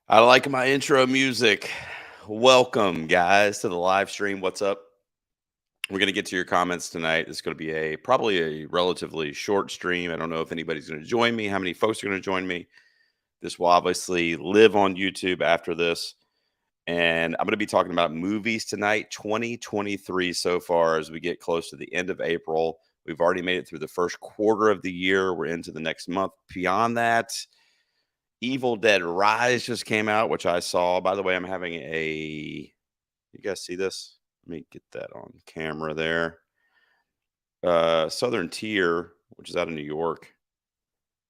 I like my intro music. Welcome, guys, to the live stream. What's up? We're going to get to your comments tonight. It's going to be probably a relatively short stream. I don't know if anybody's going to join me, how many folks are going to join me. This will obviously live on YouTube after this. And I'm going to be talking about movies tonight, 2023 so far, as we get close to the end of April. We've already made it through the first quarter of the year. We're into the next month. Beyond that, Evil Dead Rise just came out, which I saw. By the way, I'm having you guys see this? Let me get that on camera there. Southern Tier, which is out of New York,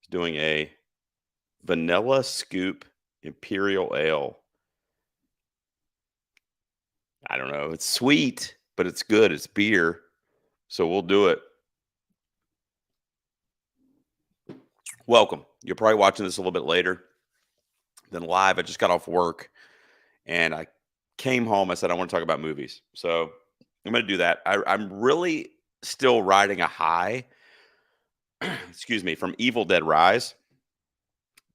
is doing a vanilla scoop imperial ale. I don't know. It's sweet, but it's good. It's beer. So we'll do it. Welcome. You're probably watching this a little bit later than live. I just got off work and I came home. I said, I want to talk about movies. So I'm going to do that. I'm really still riding a high, excuse me, from Evil Dead Rise.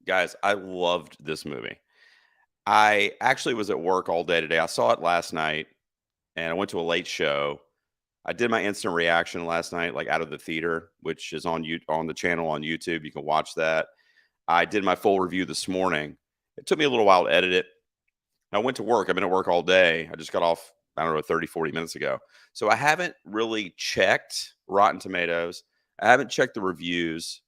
Guys, I loved this movie. I actually was at work all day today. I saw it last night and I went to a late show. I did my instant reaction last night, like out of the theater, which is on the channel on YouTube. You can watch that. I did my full review this morning. It took me a little while to edit it. I went to work. I've been at work all day. I just got off, I don't know, 30, 40 minutes ago. So I haven't really checked Rotten Tomatoes. I haven't checked the reviews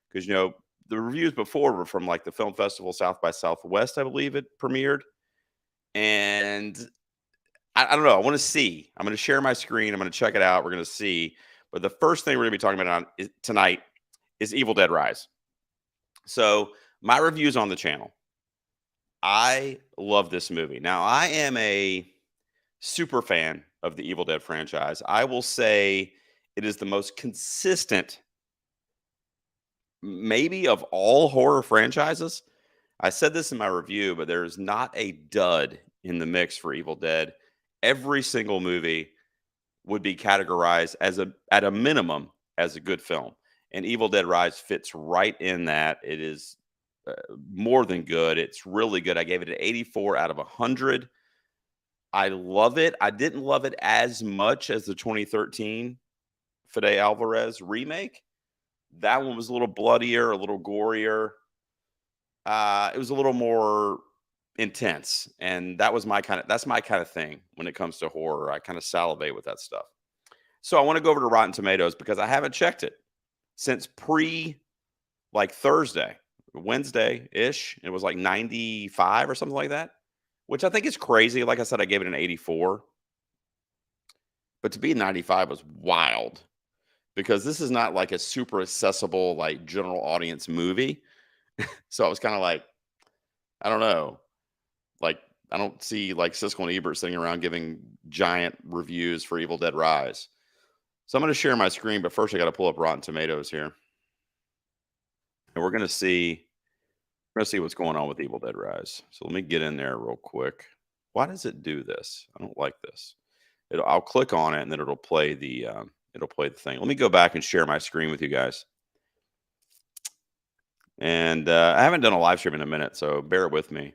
because, the reviews before were from like the film festival South by Southwest, I believe it premiered. And I don't know. I want to see. I'm going to share my screen. I'm going to check it out. We're going to see. But the first thing we're going to be talking about tonight is Evil Dead Rise. So my reviews on the channel. I love this movie. Now, I am a super fan of the Evil Dead franchise. I will say it is the most consistent, maybe of all horror franchises. I said this in my review, but there is not a dud in the mix for Evil Dead. Every single movie would be categorized at a minimum as a good film. And Evil Dead Rise fits right in that. It is more than good. It's really good. I gave it an 84 out of 100. I love it. I didn't love it as much as the 2013 Fede Alvarez remake. That one was a little bloodier, a little gorier. It was a little more intense, and that's my kind of thing when it comes to horror. I kind of salivate with that stuff. So I want to go over to Rotten Tomatoes because I haven't checked it since Thursday, Wednesday ish. It was like 95 or something like that, which I think is crazy. Like I said, I gave it an 84, but to be 95 was wild because this is not like a super accessible, like general audience movie. So I was kind of like, I don't know. Like, I don't see like Siskel and Ebert sitting around giving giant reviews for Evil Dead Rise. So I'm going to share my screen, but first I got to pull up Rotten Tomatoes here. And we're going to see what's going on with Evil Dead Rise. So let me get in there real quick. Why does it do this? I don't like this. I'll click on it and then it'll play the thing. Let me go back and share my screen with you guys. And I haven't done a live stream in a minute, so bear with me.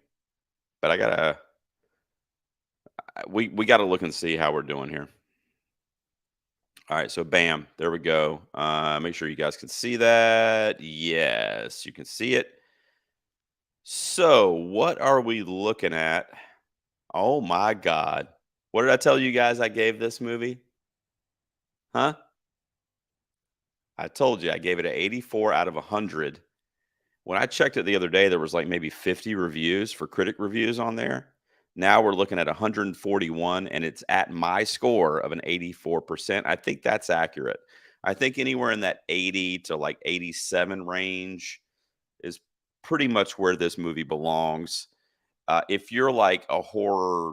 But we got to look and see how we're doing here. All right, so bam, there we go. Make sure you guys can see that. Yes, you can see it. So what are we looking at? Oh my God. What did I tell you guys I gave this movie? Huh? I told you I gave it an 84 out of 100. When I checked it the other day, there was like maybe 50 reviews for critic reviews on there. Now we're looking at 141, and it's at my score of an 84%. I think that's accurate. I think anywhere in that 80 to like 87 range is pretty much where this movie belongs. If you're like a horror,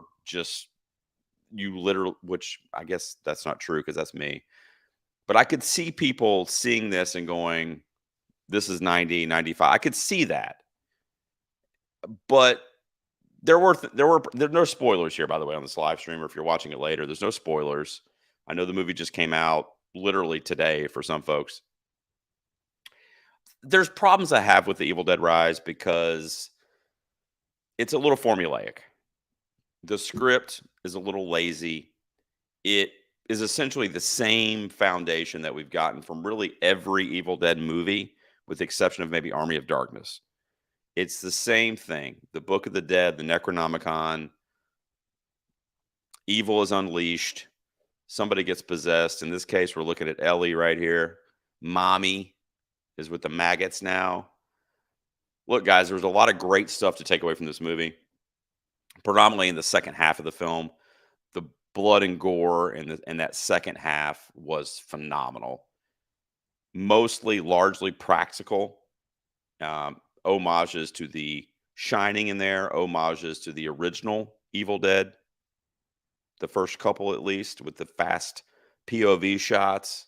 which I guess that's not true because that's me. But I could see people seeing this and going, this is 90, 95. I could see that. But there's no spoilers here, by the way, on this live stream, or if you're watching it later, there's no spoilers. I know the movie just came out literally today for some folks. There's problems I have with the Evil Dead Rise because it's a little formulaic. The script is a little lazy. It is essentially the same foundation that we've gotten from really every Evil Dead movie, with the exception of maybe Army of Darkness. It's the same thing. The Book of the Dead, the Necronomicon, evil is unleashed. Somebody gets possessed. In this case, we're looking at Ellie right here. Mommy is with the maggots now. Look, guys, there was a lot of great stuff to take away from this movie, predominantly in the second half of the film. The blood and gore in that second half was phenomenal. Mostly, largely practical. Homages to The Shining in there, homages to the original Evil Dead, the first couple at least, with the fast POV shots.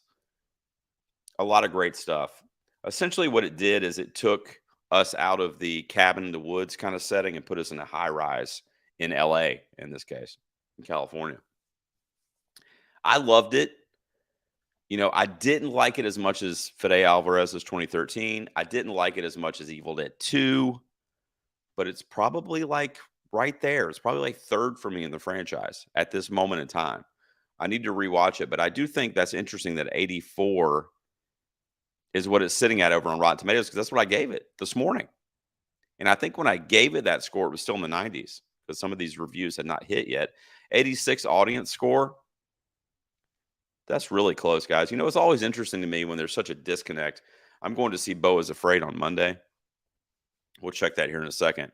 A lot of great stuff. Essentially, what it did is it took us out of the cabin in the woods kind of setting and put us in a high rise in LA, in this case, in California. I loved it. I didn't like it as much as Fede Alvarez's 2013. I didn't like it as much as Evil Dead 2, but it's probably like right there. It's probably like third for me in the franchise at this moment in time. I need to rewatch it, but I do think that's interesting that 84 is what it's sitting at over on Rotten Tomatoes, because that's what I gave it this morning. And I think when I gave it that score, it was still in the 90s, because some of these reviews had not hit yet. 86 audience score. That's really close, guys. It's always interesting to me when there's such a disconnect. I'm going to see Beau is Afraid on Monday. We'll check that here in a second.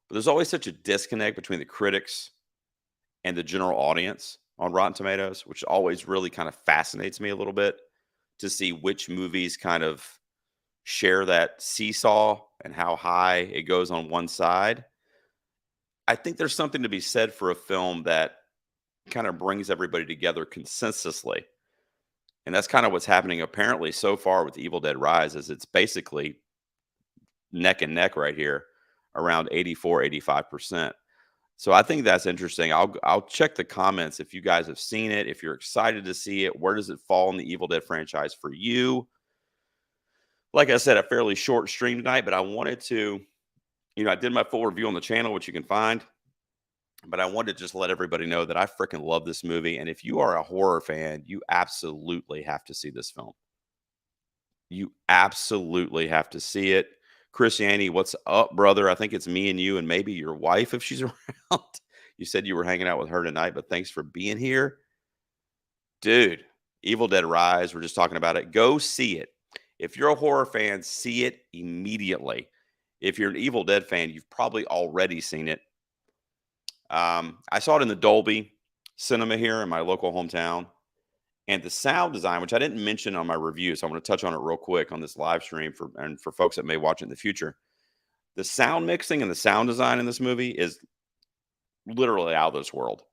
But there's always such a disconnect between the critics and the general audience on Rotten Tomatoes, which always really kind of fascinates me a little bit, to see which movies kind of share that seesaw and how high it goes on one side. I think there's something to be said for a film that kind of brings everybody together consensusly. And that's kind of what's happening apparently so far with Evil Dead Rise, is it's basically neck and neck right here, around 84, 85%. So I think that's interesting. I'll check the comments if you guys have seen it, if you're excited to see it. Where does it fall in the Evil Dead franchise for you? Like I said, a fairly short stream tonight, but I wanted to, I did my full review on the channel, which you can find. But I wanted to just let everybody know that I freaking love this movie. And if you are a horror fan, you absolutely have to see this film. You absolutely have to see it. Christiane, what's up, brother? I think it's me and you and maybe your wife if she's around. You said you were hanging out with her tonight, but thanks for being here. Dude, Evil Dead Rise, we're just talking about it. Go see it. If you're a horror fan, see it immediately. If you're an Evil Dead fan, you've probably already seen it. I saw it in the Dolby Cinema here in my local hometown. And the sound design, which I didn't mention on my review, so I'm going to touch on it real quick on this live stream for folks that may watch it in the future. The sound mixing and the sound design in this movie is literally out of this world.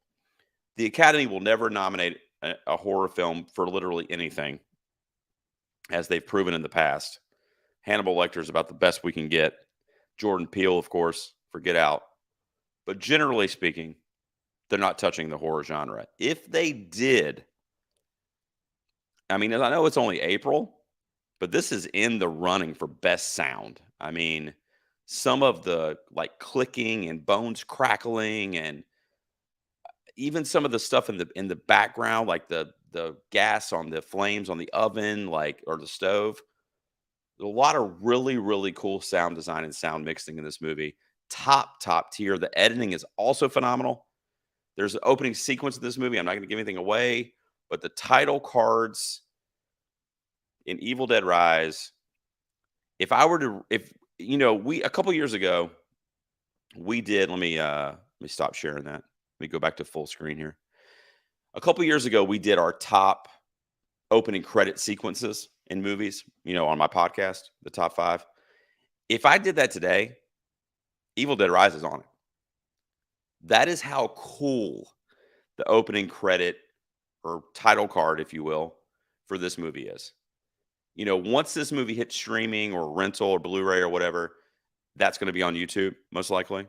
The Academy will never nominate a horror film for literally anything, as they've proven in the past. Hannibal Lecter is about the best we can get. Jordan Peele, of course, for Get Out. But generally speaking, they're not touching the horror genre. If they did, I mean, I know it's only April, but this is in the running for best sound. I mean, some of the like clicking and bones crackling, and even some of the stuff in the background, like the gas on the flames on the oven, or the stove. There's a lot of really, really cool sound design and sound mixing in this movie. Top tier. The editing is also phenomenal. There's an opening sequence of this movie. I'm not going to give anything away, but the title cards in Evil Dead Rise, if a couple years ago, we did, let me stop sharing that. Let me go back to full screen here. A couple years ago, we did our top opening credit sequences in movies, on my podcast, the top 5. If I did that today, Evil Dead Rise is on it. That is how cool the opening credit or title card, if you will, for this movie is. Once this movie hits streaming or rental or Blu-ray or whatever, that's going to be on YouTube, most likely.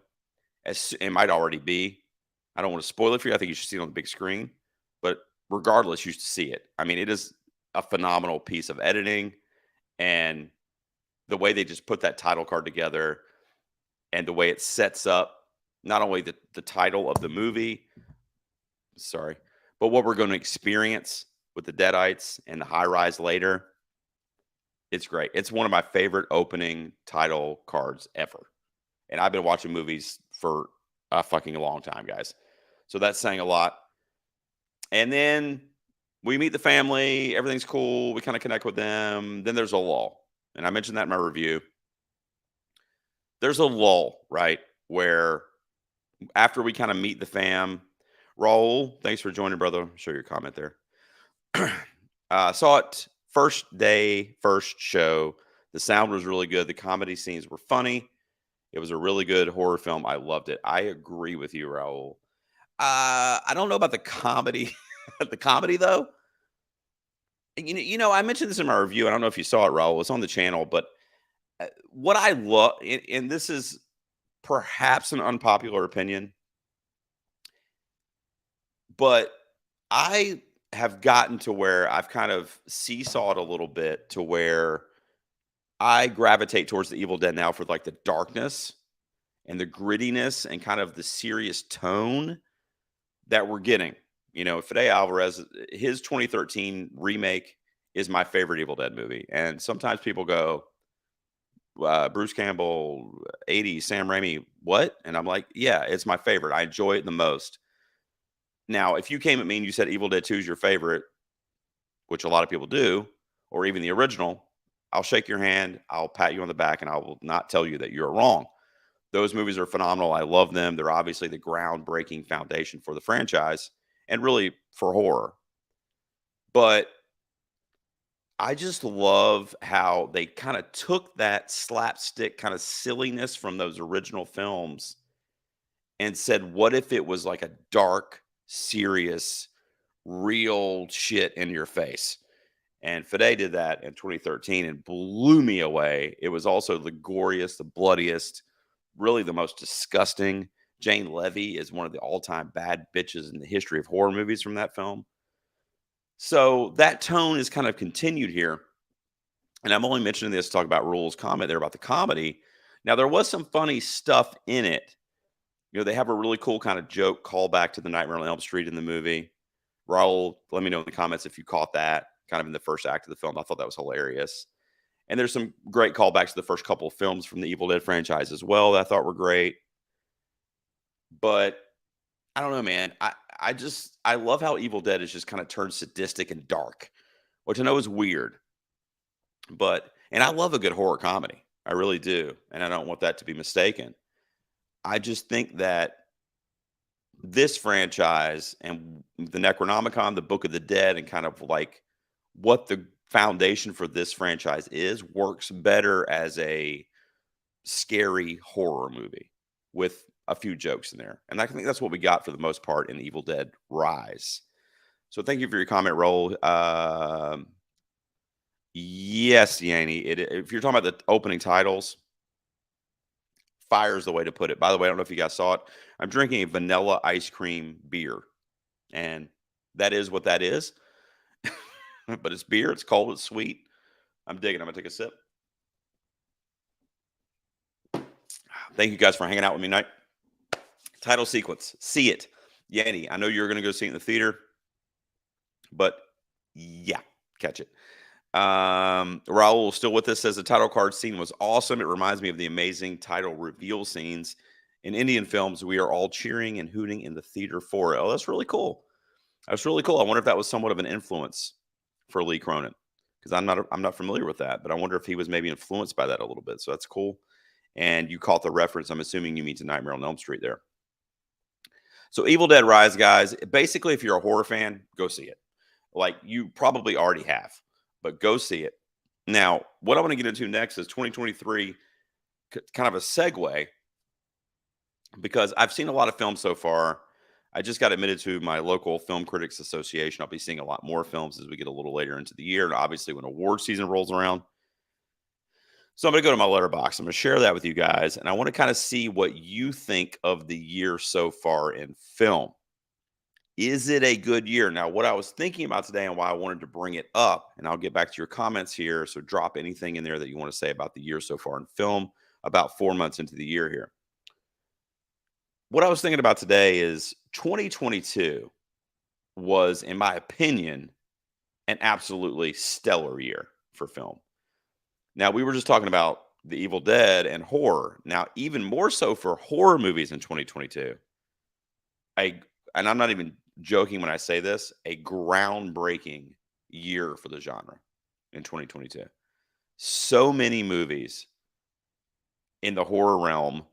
It might already be. I don't want to spoil it for you. I think you should see it on the big screen. But regardless, you should see it. I mean, it is a phenomenal piece of editing. And the way they just put that title card together and the way it sets up not only the title of the movie, sorry, but what we're going to experience with the Deadites and the high rise later. It's great. It's one of my favorite opening title cards ever. And I've been watching movies for a fucking long time, guys. So that's saying a lot. And then we meet the family. Everything's cool. We kind of connect with them. Then there's a lull. And I mentioned that in my review. There's a lull, right? Where after we kind of meet the fam, Raul, thanks for joining, brother. Show your comment there. Saw it first day, first show. The sound was really good. The comedy scenes were funny. It was a really good horror film. I loved it. I agree with you, Raul. I don't know about the comedy. The comedy though. I mentioned this in my review. I don't know if you saw it, Raul. It's on the channel, but what I love, and this is perhaps an unpopular opinion, but I have gotten to where I've kind of seesawed a little bit to where I gravitate towards the Evil Dead now for like the darkness and the grittiness and kind of the serious tone that we're getting. Fede Alvarez, his 2013 remake is my favorite Evil Dead movie. And sometimes people go, Bruce Campbell, 80s, Sam Raimi, what? And I'm like, yeah, it's my favorite. I enjoy it the most. Now, if you came at me and you said Evil Dead 2 is your favorite, which a lot of people do, or even the original, I'll shake your hand, I'll pat you on the back, and I will not tell you that you're wrong. Those movies are phenomenal. I love them. They're obviously the groundbreaking foundation for the franchise and really for horror. But I just love how they kind of took that slapstick kind of silliness from those original films and said, what if it was like a dark, serious, real shit in your face? And Fede did that in 2013 and blew me away. It was also the goriest, the bloodiest, really the most disgusting. Jane Levy is one of the all-time bad bitches in the history of horror movies from that film. So that tone is kind of continued here. And I'm only mentioning this to talk about Rule's comment there about the comedy. Now, there was some funny stuff in it. They have a really cool kind of joke callback to the Nightmare on Elm Street in the movie. Raul, let me know in the comments if you caught that kind of in the first act of the film. I thought that was hilarious. And there's some great callbacks to the first couple of films from the Evil Dead franchise as well that I thought were great. But I don't know, man. I love how Evil Dead is just kind of turned sadistic and dark, which I know is weird. And I love a good horror comedy. I really do. And I don't want that to be mistaken. I just think that this franchise and the Necronomicon, the Book of the Dead, and kind of like what the foundation for this franchise is, works better as a scary horror movie with a few jokes in there. And I think that's what we got for the most part in Evil Dead Rise. So thank you for your comment, Roll. Yes, Yanni. If you're talking about the opening titles, fire is the way to put it. By the way, I don't know if you guys saw it. I'm drinking a vanilla ice cream beer, and that is what that is. But it's beer. It's cold. It's sweet. I'm digging. I'm gonna take a sip. Thank you guys for hanging out with me tonight. Title sequence. See it. Yanni, I know you're gonna go see it in the theater, but yeah, catch it. Raul still with us, says the title card scene was awesome. It reminds me of the amazing title reveal scenes in Indian films. We are all cheering and hooting in the theater for it. Oh, that's really cool. That's really cool. I wonder if that was somewhat of an influence for Lee Cronin, because I'm not familiar with that, but I wonder if he was maybe influenced by that a little bit. So that's cool. And you caught the reference. I'm assuming you mean to Nightmare on Elm Street there. So Evil Dead Rise, guys. Basically, if you're a horror fan, go see it. Like you probably already have, but go see it. Now, what I want to get into next is 2023, kind of a segue, because I've seen a lot of films so far. I just got admitted to my local Film Critics Association. I'll be seeing a lot more films as we get a little later into the year, and obviously when award season rolls around. So I'm going to go to my letterbox. I'm going to share that with you guys, and I want to kind of see what you think of the year so far in film. Is it a good year? Now, what I was thinking about today and why I wanted to bring it up, and I'll get back to your comments here. So drop anything in there that you want to say about the year so far in film, about 4 months into the year here. what I was thinking about today is 2022 was, in my opinion, an absolutely stellar year for film. Now, we were just talking about The Evil Dead and horror. Now, even more so for horror movies in 2022, I and I'm not even joking when I say this, a groundbreaking year for the genre in 2022. So many movies in the horror realm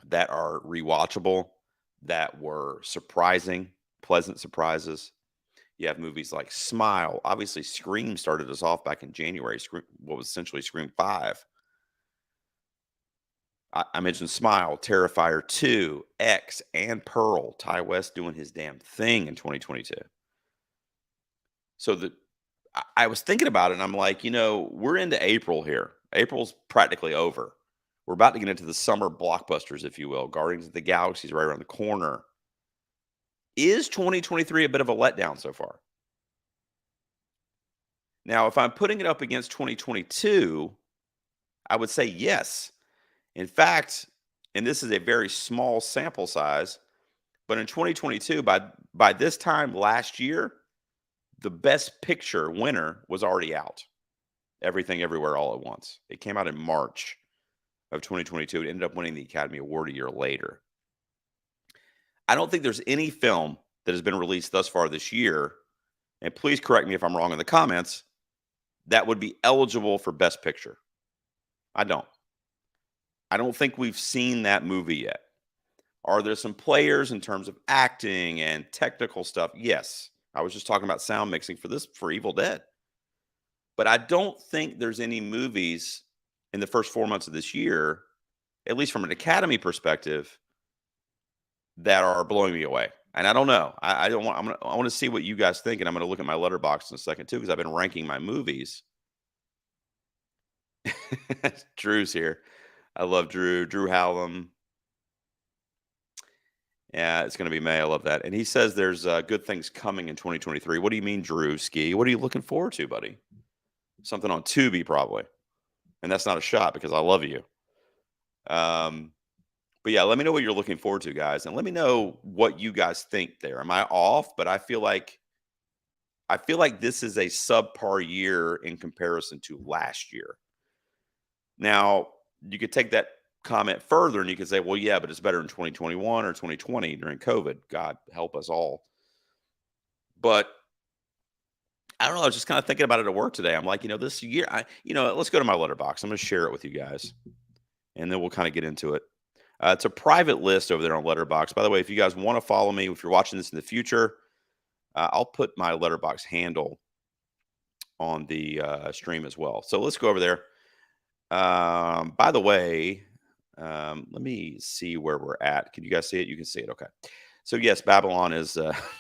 that are rewatchable, that were surprising, pleasant surprises. You have movies like Smile. Obviously, Scream started us off back in January. Scream, what was essentially Scream 5. I mentioned Smile, Terrifier 2, X, and Pearl. Ty West doing his damn thing in 2022. So I was thinking about it, and I'm like, we're into April here. April's practically over. We're about to get into the summer blockbusters, if you will. Guardians of the Galaxy is right around the corner. Is 2023 a bit of a letdown so far? Now, if I'm putting it up against 2022, I would say yes. In fact, and this is a very small sample size, but in 2022, by this time last year, the best picture winner was already out. Everything Everywhere All at Once. It came out in March of 2022. It ended up winning the Academy Award a year later. I don't think there's any film that has been released thus far this year, and please correct me if I'm wrong in the comments, that would be eligible for Best Picture. I don't. I don't think we've seen that movie yet. Are there some players in terms of acting and technical stuff? Yes. I was just talking about sound mixing for Evil Dead. But I don't think there's any movies in the first 4 months of this year, at least from an Academy perspective, that are blowing me away. And I don't know. I don't want. I want to see what you guys think, and I'm going to look at my letterbox in a second too, because I've been ranking my movies. Drew's here. I love Drew. Drew Hallam. Yeah, it's going to be May. I love that. And he says there's good things coming in 2023. What do you mean, Drew Ski? What are you looking forward to, buddy? Something on Tubi, probably. And that's not a shot because I love you. But yeah, let me know what you're looking forward to, guys, and let me know what you guys think there. Am I off? But I feel like this is a subpar year in comparison to last year. Now, you could take that comment further and you could say, well, yeah, but it's better in 2021 or 2020 during COVID. God help us all. But I don't know. I was just kind of thinking about it at work today. I'm like, this year, let's go to my letterbox. I'm going to share it with you guys, and then we'll kind of get into it. It's a private list over there on Letterbox. By the way, if you guys want to follow me, if you're watching this in the future, I'll put my Letterbox handle on the stream as well. So let's go over there. By the way, let me see where we're at. Can you guys see it? You can see it. Okay. So yes, Babylon is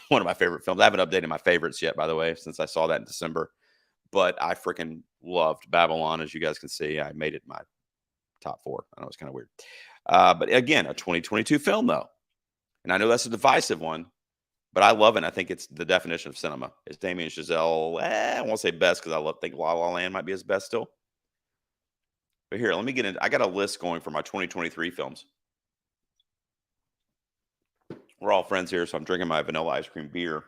one of my favorite films. I haven't updated my favorites yet, by the way, since I saw that in December. But I freaking loved Babylon, as you guys can see. I made it my top 4. I know it's kind of weird. But again, a 2022 film, though. And I know that's a divisive one, but I love it. I think it's the definition of cinema. It's Damien Chazelle. I won't say best because think La La Land might be his best still. But here, let me get into. I got a list going for my 2023 films. We're all friends here, so I'm drinking my vanilla ice cream beer.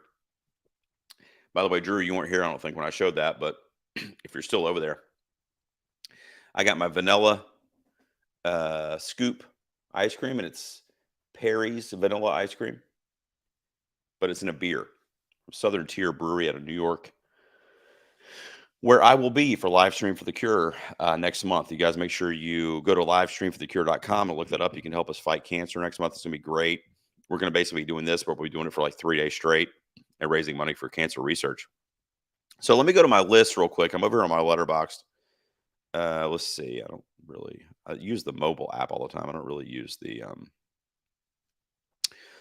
By the way, Drew, you weren't here, I don't think, when I showed that, but if you're still over there, I got my vanilla scoop ice cream, and it's Perry's vanilla ice cream, but it's in a beer from Southern Tier Brewery out of New York, where I will be for Live Stream for the Cure next month. You guys make sure you go to livestreamforthecure.com and look that up. You can help us fight cancer next month. It's going to be great. We're going to basically be doing this, but we'll be doing it for like 3 days straight and raising money for cancer research. So let me go to my list real quick. I'm over here on my Letterboxd. Let's see. I use the mobile app all the time. I don't really use the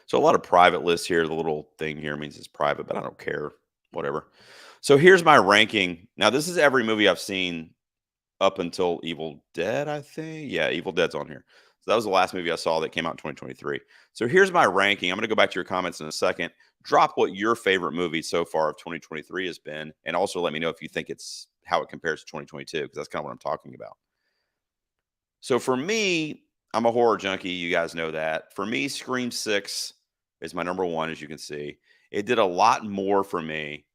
so a lot of private lists here. The little thing here means it's private, but I don't care. Whatever. So here's my ranking. Now, this is every movie I've seen up until Evil Dead, I think. Yeah, Evil Dead's on here. So that was the last movie I saw that came out in 2023. So here's my ranking. I'm going to go back to your comments in a second. Drop what your favorite movie so far of 2023 has been, and also let me know if you think it's how it compares to 2022, because that's kind of what I'm talking about. So for me, I'm a horror junkie. You guys know that. For me, Scream 6 is my number one, as you can see. It did a lot more for me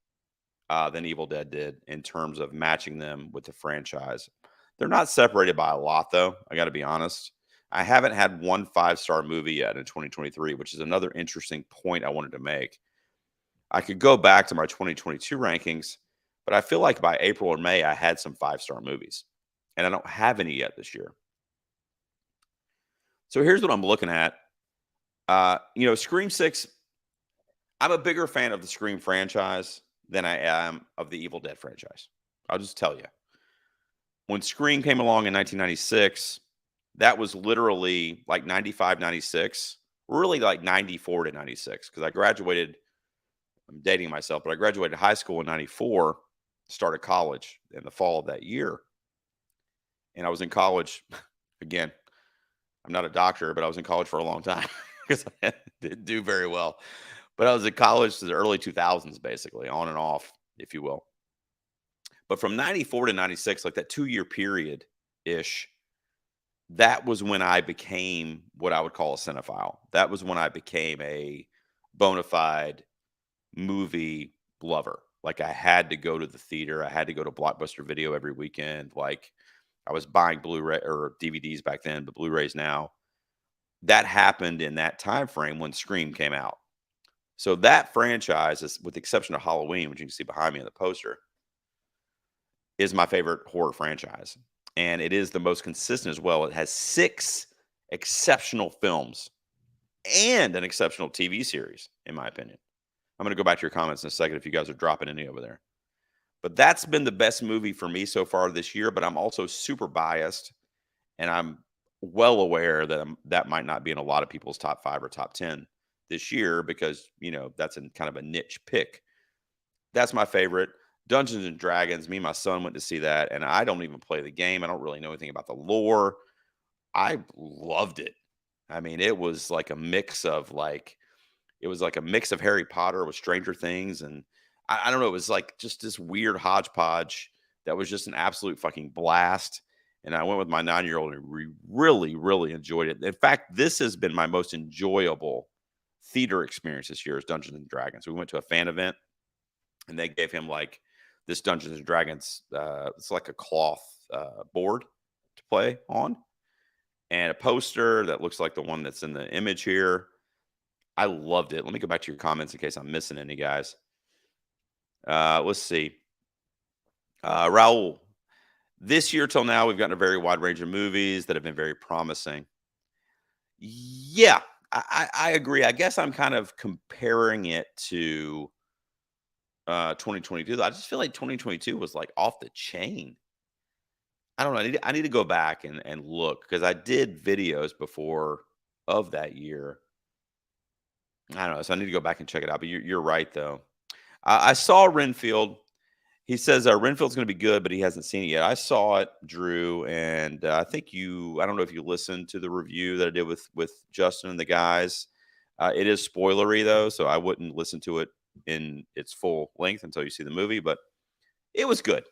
than Evil Dead did in terms of matching them with the franchise. They're not separated by a lot, though. I got to be honest. I haven't had one 5-star movie yet in 2023, which is another interesting point I wanted to make. I could go back to my 2022 rankings, but I feel like by April or May, I had some 5-star movies, and I don't have any yet this year. So here's what I'm looking at. Scream 6, I'm a bigger fan of the Scream franchise than I am of the Evil Dead franchise. I'll just tell you. When Scream came along in 1996, that was literally like 95, 96, really like 94 to 96, because I graduated. I'm dating myself, but I graduated high school in 94, started college in the fall of that year. And I was in college again. I'm not a doctor, but I was in college for a long time because I didn't do very well. But I was in college to the early 2000s, basically, on and off, if you will. But from 94 to 96, like that 2-year period ish, that was when I became what I would call a cinephile. That was when I became a bona fide movie lover. Like I had to go to the theater. I had to go to Blockbuster Video every weekend. Like I was buying Blu-ray or DVDs back then, but Blu-rays now. That happened in that time frame when Scream came out. So that franchise, is, with the exception of Halloween, which you can see behind me in the poster, is my favorite horror franchise. And it is the most consistent as well. It has 6 exceptional films and an exceptional TV series, in my opinion. I'm going to go back to your comments in a second if you guys are dropping any over there. But that's been the best movie for me so far this year. But I'm also super biased, and I'm well aware that that might not be in a lot of people's top 5 or top 10 this year because, that's in kind of a niche pick. That's my favorite. Dungeons and Dragons, me and my son went to see that, and I don't even play the game. I don't really know anything about the lore. I loved it. I mean, it was like a mix of Harry Potter with Stranger Things, and I don't know, it was like just this weird hodgepodge that was just an absolute fucking blast. And I went with my 9-year-old, and we really, really enjoyed it. In fact, this has been my most enjoyable theater experience this year is Dungeons and Dragons. We went to a fan event, and they gave him like this Dungeons and Dragons. It's like a cloth board to play on, and a poster that looks like the one that's in the image here. I loved it. Let me go back to your comments in case I'm missing any, guys. Let's see. Raul, this year till now, we've gotten a very wide range of movies that have been very promising. Yeah, I agree. I guess I'm kind of comparing it to 2022. I just feel like 2022 was like off the chain. I don't know. I need to go back and look because I did videos before of that year. I don't know. So I need to go back and check it out. But you're right, though. I saw Renfield. He says Renfield's going to be good, but he hasn't seen it yet. I saw it, Drew, and I think I don't know if you listened to the review that I did with Justin and the guys. It is spoilery, though, so I wouldn't listen to it in its full length until you see the movie. But it was good.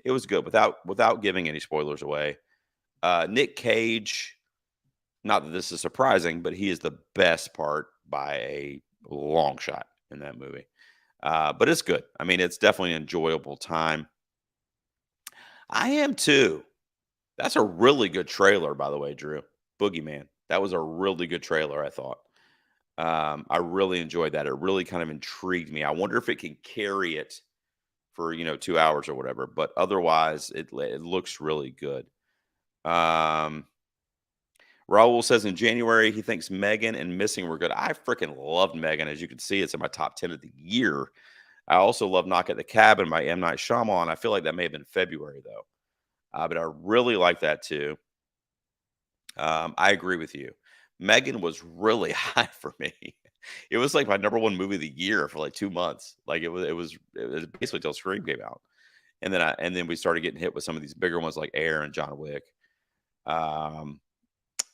It was good without giving any spoilers away. Nick Cage, not that this is surprising, but he is the best part by a long shot in that movie. But it's good. I mean, it's definitely an enjoyable time. I am too. That's a really good trailer, by the way, Drew. Boogeyman. That was a really good trailer, I thought. I really enjoyed that. It really kind of intrigued me. I wonder if it can carry it for 2 hours or whatever. But otherwise, it looks really good. Raul says in January he thinks Megan and Missing were good. I freaking loved Megan. As you can see, it's in my top 10 of the year. I also love Knock at the Cabin by M. Night Shyamalan. I feel like that may have been February, though. But I really like that, too. I agree with you. Megan was really high for me. It was like my number one movie of the year for like 2 months. Like it was basically till Scream came out. And then we started getting hit with some of these bigger ones like Air and John Wick.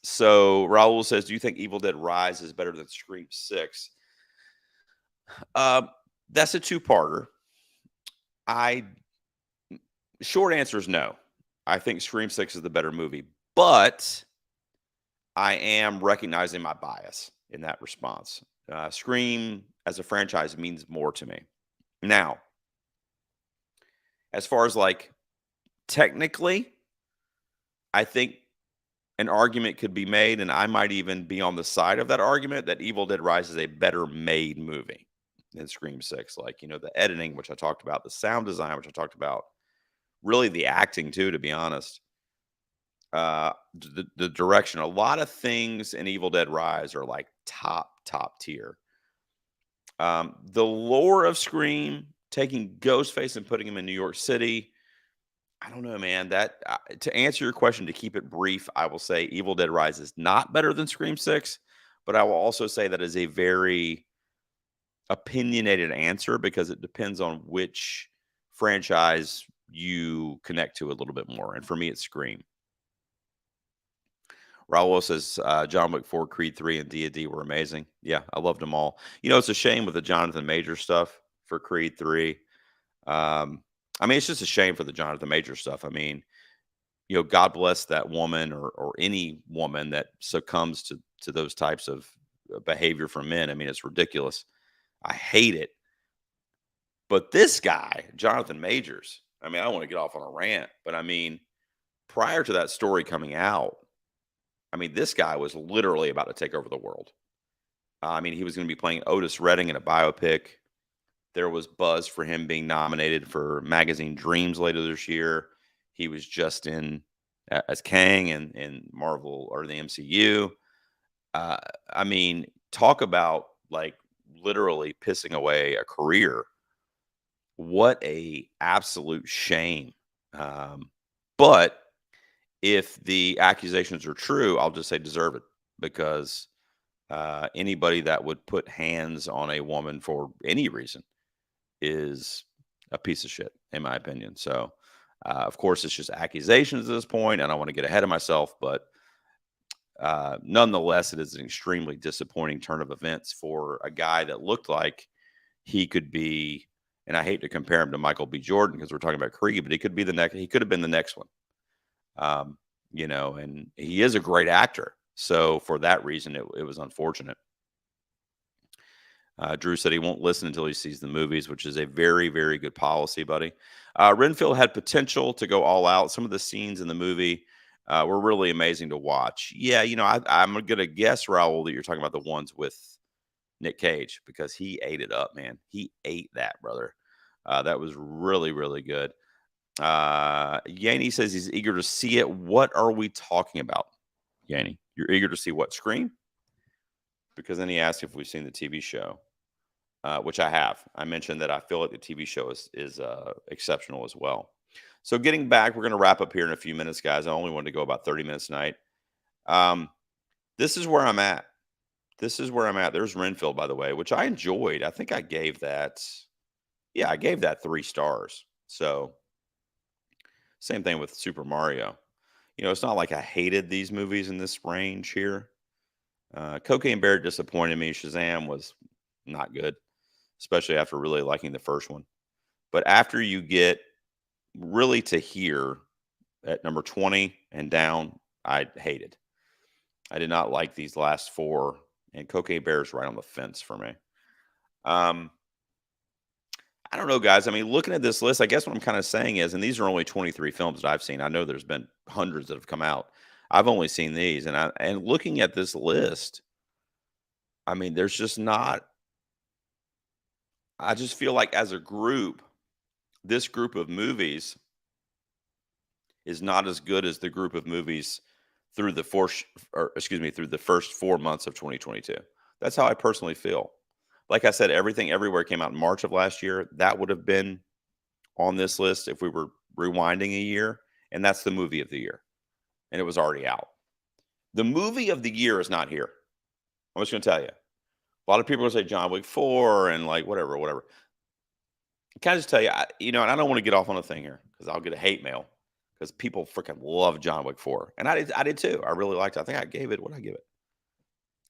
So Raul says, do you think Evil Dead Rise is better than Scream 6? That's a two-parter. Short answer is no. I think Scream 6 is the better movie, but I am recognizing my bias in that response. Scream as a franchise means more to me. Now, as far as like technically, I think an argument could be made, and I might even be on the side of that argument that Evil Dead Rise is a better made movie than Scream 6. Like, the editing, which I talked about, the sound design, which I talked about, really the acting too, to be honest. The direction, a lot of things in Evil Dead Rise are like top tier. The lore of Scream, taking Ghostface and putting him in New York City, I don't know, man. That to answer your question, to keep it brief, I will say Evil Dead Rise is not better than Scream 6, but I will also say that is a very opinionated answer because it depends on which franchise you connect to a little bit more. And for me, it's Scream. Raul says John Wick 4, Creed 3, and D&D were amazing. Yeah, I loved them all. It's a shame with the Jonathan Major stuff for Creed 3. I mean, it's just a shame for the Jonathan Major stuff. I mean, God bless that woman or any woman that succumbs to those types of behavior from men. I mean, it's ridiculous. I hate it. But this guy, Jonathan Majors, I mean, I don't want to get off on a rant, but I mean, prior to that story coming out, I mean, this guy was literally about to take over the world. I mean, he was going to be playing Otis Redding in a biopic. There was buzz for him being nominated for Magazine Dreams later this year. He was just in as Kang in Marvel or the MCU. I mean, talk about like literally pissing away a career. What a absolute shame. But if the accusations are true, I'll just say deserve it because anybody that would put hands on a woman for any reason is a piece of shit, in my opinion. So, of course, it's just accusations at this point. I don't want to get ahead of myself, but nonetheless, it is an extremely disappointing turn of events for a guy that looked like he could be. And I hate to compare him to Michael B. Jordan because we're talking about Creed, but he could be the next. He could have been the next one. And he is a great actor. So for that reason, it was unfortunate. Drew said he won't listen until he sees the movies, which is a very, very good policy, buddy. Renfield had potential to go all out. Some of the scenes in the movie were really amazing to watch. Yeah, I'm going to guess, Raul, that you're talking about the ones with Nick Cage because he ate it up, man. He ate that, brother. That was really, really good. Yanni says he's eager to see it. What are we talking about, Yanni? You're eager to see what? Scream? Because then he asked if we've seen the TV show, which I have. I mentioned that I feel like the TV show is exceptional as well. So getting back, we're going to wrap up here in a few minutes, guys. I only wanted to go about 30 minutes tonight. This is where I'm at. There's Renfield, by the way, which I enjoyed. I think I gave that. Yeah, I gave that 3 stars. So same thing with Super Mario. It's not like I hated these movies in this range here. Cocaine Bear disappointed me. Shazam was not good, especially after really liking the first one. But after you get really to here at number 20 and down, I hated. I did not like these last 4, and Cocaine Bear is right on the fence for me. I don't know, guys. I mean, looking at this list, I guess what I'm kind of saying is, and these are only 23 films that I've seen. I know there's been hundreds that have come out. I've only seen these, and looking at this list, I mean, there's just not. I just feel like as a group, this group of movies is not as good as the group of movies through the through the first 4 months of 2022. That's how I personally feel. Like I said, Everything Everywhere came out in March of last year. That would have been on this list if we were rewinding a year, and that's the movie of the year, and it was already out. The movie of the year is not here. I'm just going to tell you. A lot of people will say John Wick 4 and like whatever. Can I just tell you, and I don't want to get off on a thing here because I'll get a hate mail because people freaking love John Wick 4, and I did too. I really liked it. I think I gave it. What did I give it?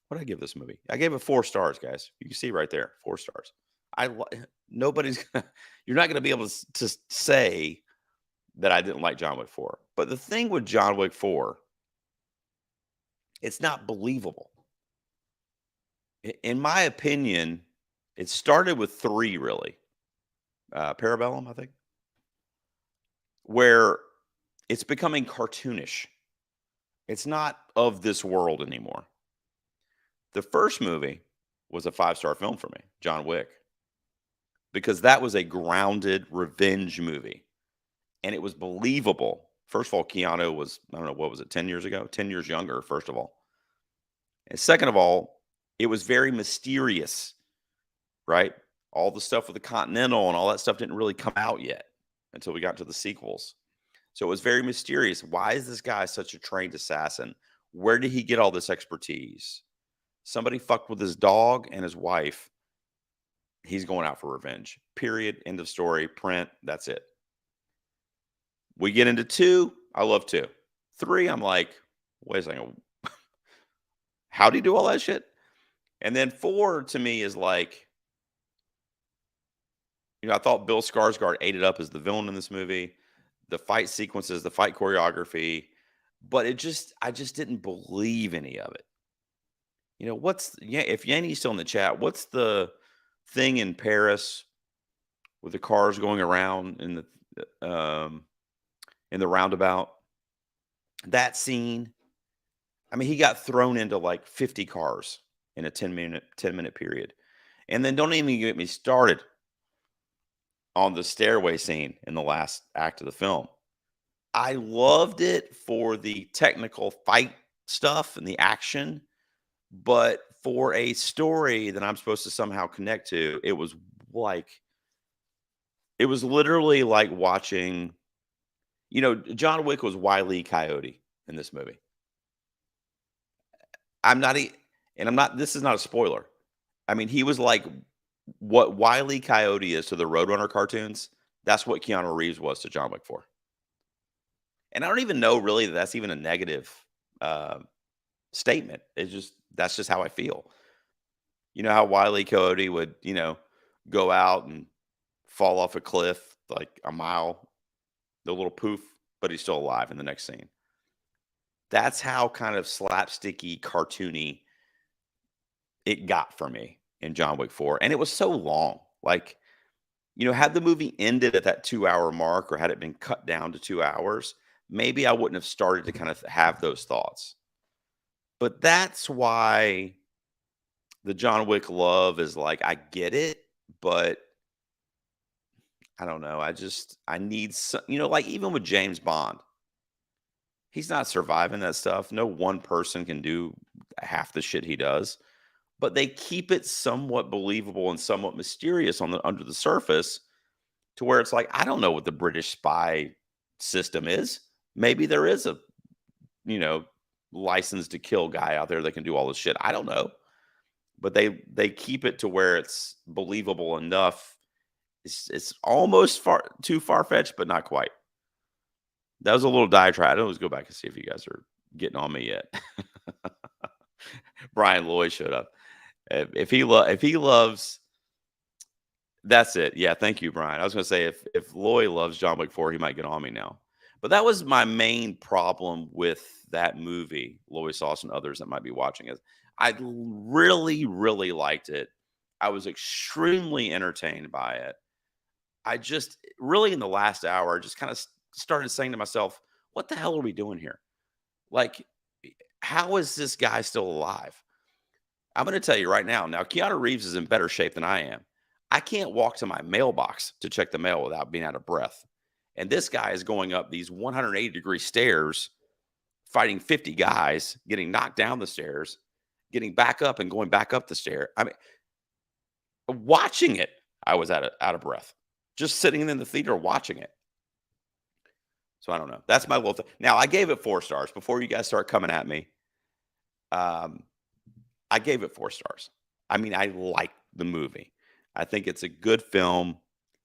What did I give this movie? I gave it 4 stars, guys. You can see right there, 4 stars. Nobody's you're not going to be able to say that I didn't like John Wick 4. But the thing with John Wick 4 It's not believable. In my opinion, it started with 3 really, Parabellum, I think, where it's becoming cartoonish. It's not of this world anymore. The first movie was a 5-star film for me, John Wick, because that was a grounded revenge movie, and it was believable. First of all, Keanu was, I don't know, what was it, 10 years ago? 10 years younger, first of all. And second of all, it was very mysterious, right? All the stuff with the Continental and all that stuff didn't really come out yet until we got to the sequels. So it was very mysterious. Why is this guy such a trained assassin? Where did he get all this expertise? Somebody fucked with his dog and his wife. He's going out for revenge. Period. End of story. Print. That's it. We get into 2. I love 2. 3, I'm like, wait a second. How'd he do all that shit? And then 4 to me is like, I thought Bill Skarsgård ate it up as the villain in this movie. The fight sequences, the fight choreography, but I just didn't believe any of it. If Yanni's still in the chat, what's the thing in Paris with the cars going around in the roundabout? That scene, I mean, he got thrown into like 50 cars in a 10-minute period. And then don't even get me started on the stairway scene in the last act of the film. I loved it for the technical fight stuff and the action, but for a story that I'm supposed to somehow connect to, it was literally like watching, John Wick was Wile E. Coyote in this movie. This is not a spoiler. I mean, he was like what Wile E. Coyote is to the Roadrunner cartoons. That's what Keanu Reeves was to John Wick 4. And I don't even know really that that's even a negative statement. That's just how I feel. You know how Wile E. Coyote would, go out and fall off a cliff like a mile, the little poof, but he's still alive in the next scene. That's how kind of slapsticky, cartoony it got for me in John Wick 4. And it was so long. Like, had the movie ended at that 2-hour mark or had it been cut down to 2 hours, maybe I wouldn't have started to kind of have those thoughts. But that's why the John Wick love is like, I get it, but I don't know. I need some, like even with James Bond, he's not surviving that stuff. No one person can do half the shit he does, but they keep it somewhat believable and somewhat mysterious under the surface to where it's like, I don't know what the British spy system is. Maybe there is a, license to kill guy out there that can do all this shit. I don't know. But they keep it to where it's believable enough. It's almost too far-fetched, but not quite. That was a little diatribe. I don't always go back and see if you guys are getting on me yet. Brian Lloyd showed up. If he loves, that's it. Yeah, thank you, Brian. I was going to say if Lloyd loves John Wick 4, he might get on me now. But that was my main problem with that movie, Lois Sauce and others that might be watching it. I really, really liked it. I was extremely entertained by it. I just really in the last hour just kind of started saying to myself, what the hell are we doing here? Like, how is this guy still alive? I'm going to tell you right now. Now, Keanu Reeves is in better shape than I am. I can't walk to my mailbox to check the mail without being out of breath. And this guy is going up these 180-degree stairs, fighting 50 guys, getting knocked down the stairs, getting back up and going back up the stair. I mean, watching it, I was out of breath. Just sitting in the theater watching it. So I don't know. That's my little thing. Now, I gave it 4 stars before you guys start coming at me. I gave it 4 stars. I mean, I liked the movie. I think it's a good film.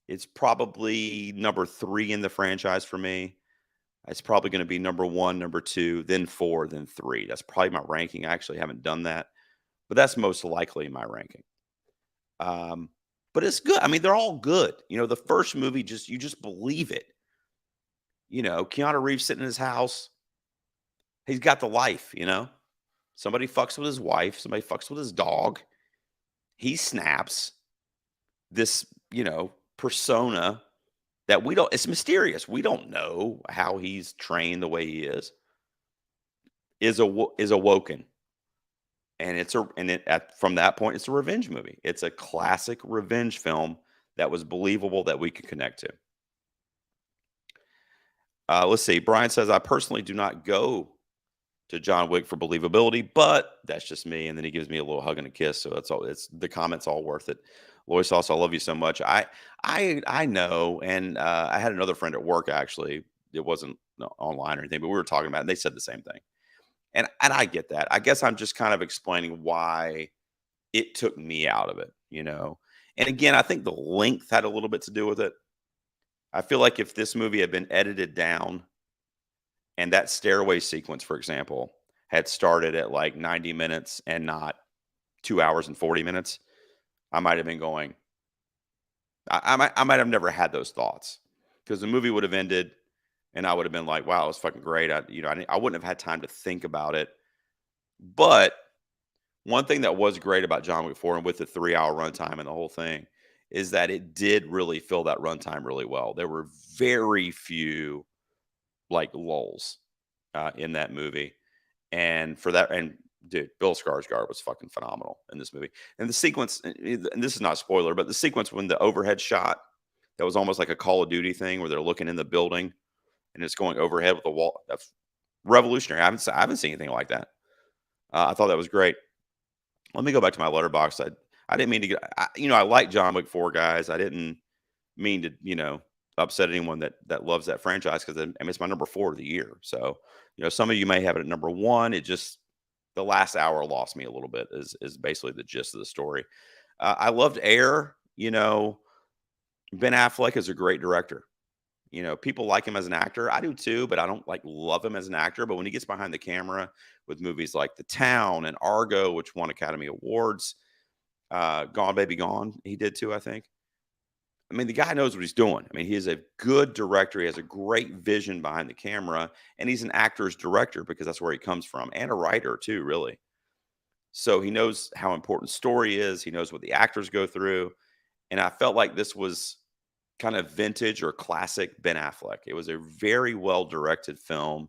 It's probably number 3 in the franchise for me. It's probably going to be number 1, number 2, then 4, then 3. That's probably my ranking. I actually haven't done that, but that's most likely my ranking. But it's good. I mean, they're all good. The first movie, you just believe it. Keanu Reeves sitting in his house. He's got the life, Somebody fucks with his wife. Somebody fucks with his dog. He snaps. This, persona that we don't. It's mysterious. We don't know how he's trained the way he is awoken, and from that point, it's a revenge movie. It's a classic revenge film that was believable that we could connect to. Let's see. Brian says, I personally do not go to John Wick for believability, but that's just me. And then he gives me a little hug and a kiss. So that's all. It's the comments all worth it. Lois Sauce, I love you so much. I know, and I had another friend at work actually. It wasn't online or anything, but we were talking about it, and they said the same thing. And I get that. I guess I'm just kind of explaining why it took me out of it. And again, I think the length had a little bit to do with it. I feel like if this movie had been edited down and that stairway sequence, for example, had started at like 90 minutes and not 2 hours and 40 minutes, I might have been going, I might have never had those thoughts because the movie would have ended and I would have been like, wow, it was fucking great. I wouldn't have had time to think about it. But one thing that was great about John Wick 4 and with the 3-hour runtime and the whole thing is that it did really fill that runtime really well. There were very few like lulls in that movie. And for that, and dude, Bill Skarsgård was fucking phenomenal in this movie. And the sequence, and this is not a spoiler, but the sequence when the overhead shot that was almost like a Call of Duty thing where they're looking in the building and it's going overhead with the wall. That's revolutionary. I haven't seen anything like that. I thought that was great. Let me go back to my letterbox. I didn't mean to get, I like John Wick 4, guys. I didn't mean to, upset anyone that loves that franchise because it's my number 4 of the year. So, some of you may have it at number 1. It just, the last hour lost me a little bit is basically the gist of the story. I loved Air. Ben Affleck is a great director. People like him as an actor. I do too, but I don't like love him as an actor. But when he gets behind the camera with movies like The Town and Argo, which won Academy Awards, Gone Baby Gone, he did too, I think. I mean, the guy knows what he's doing. I mean, he is a good director. He has a great vision behind the camera, and he's an actor's director because that's where he comes from, and a writer too, really. So he knows how important story is. He knows what the actors go through, and I felt like this was kind of vintage or classic Ben Affleck. It was a very well directed film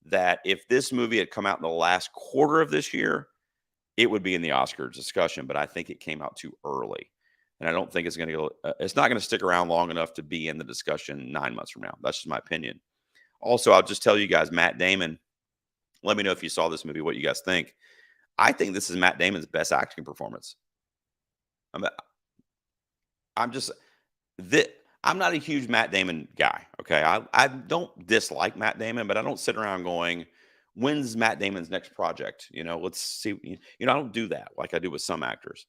that if this movie had come out in the last quarter of this year, it would be in the Oscars discussion, but I think it came out too early. And I don't think it's going to go, it's not going to stick around long enough to be in the discussion 9 months from now. That's just my opinion. Also, I'll just tell you guys, Matt Damon, let me know if you saw this movie, what you guys think. I think this is Matt Damon's best acting performance. I'm just, I'm not a huge Matt Damon guy. Okay. I don't dislike Matt Damon, but I don't sit around going, when's Matt Damon's next project? Let's see. I don't do that like I do with some actors.